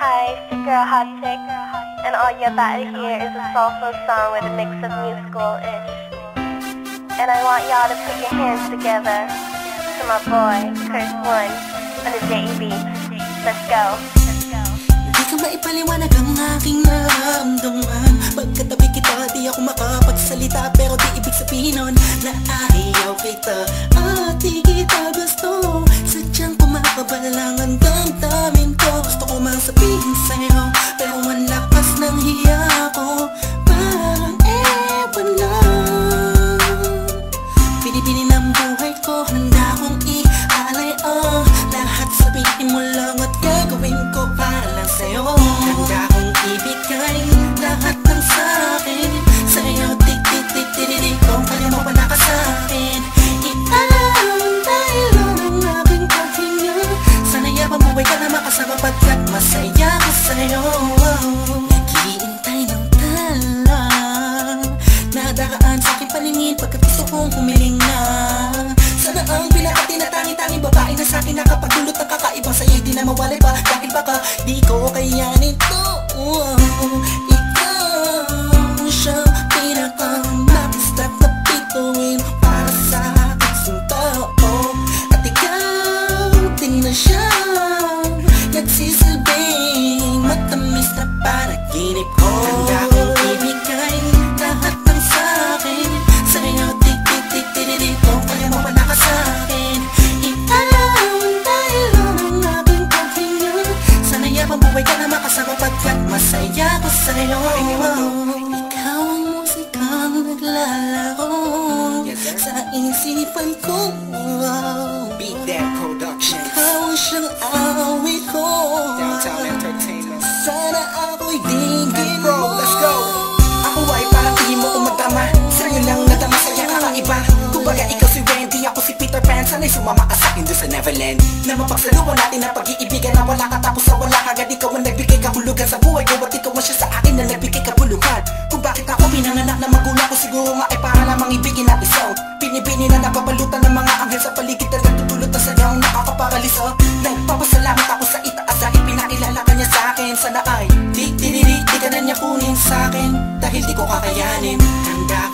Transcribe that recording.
Hi, it's your girl Hot Chick, and all you're about to hear is a soulful song with a mix of musical-ish. And I want y'all to put your hands together to my boy, Curse One, on the JB. Let's go. Di ka maipaliwanag ang aking nararamdaman. Pagkatabi kita, di ako makapagsalita, pero di ibig sabihin nun na ayaw kita at di kita gusto. Sadyang kumakabalang ang damdamin ko. Gusto ko mang sabihin sa'yo, pero ang lakas ng hiya ko. Parang ewan lang. Pinipili ng buhay ko, handa kong ialay ang lahat. Sabihin mo lang at gagawin ko para lang sa'yo. Handa kong ibigay lahat ng sa'kin sa'yo. Tik-tik-tik-tik-tik, kung kaya mo wala ka sa'kin. Iantay lang ang aking paghinga. Sana'y pamuhay ka na makasama, pagkat masaya ko sa'yo. Naghihintay ng talang nadaraan sa aking paningin, pagkat gusto kong humiling na. Sana ang pinakatinatanging-tanging babae na sa'kin nakapagdulot ng kakaibang sa'yo'y di na mawalay pa. Dahil baka di ko kayanin to. Ikaw siyang pinaka-nakistat na bituin para sa aking sinta. At ikaw din na siyang nagsisilbing matamis na panaginip ko. Handa kong ibigay lahat ng sa'kin sa'yo. Tik-tik-tik-tik-tik, kung kaya mo wala ka sa'kin. Iantay lang ang aking paghinga. Sana'y pamuhay ka na makasama, pagkat masaya ko sa'yo. Ikaw ang musikang naglalaro sa isipan ko. Beat That Productions, Ikaw ang siyang awit ko. Downtown Entertainment. Sana ako'y dinggin Bro, mo. let's go. Ako ay parang hindi mo umatama. Sa'yo lang nadama, saya kakaiba. Kumbaga ikaw si Wendy, ako si Peter Pan. Sana'y sumama ka sa'kin doon sa Neverland, na mapagsaluhan natin ang pag-iibigan na wala ka tapos sa wala. Agad ikaw ang nagbigay kahulugan sa buhay ko, at ikaw ang siya sa akin na nagbigay kabuluhan. Kung bakit ako pinanganak na magulang ko, siguro nga ay para lamang ibigin at isaw. Binibini na napapalutan ng mga anghel sa paligid na nagtutulot na sadyang nakakaparaliso. Nagpapasalamat ako sa itaas dahil pinakilala ka niya sa'kin. Sana ay di ka na niya kunin sa'kin, dahil di ko kakayanin. Handa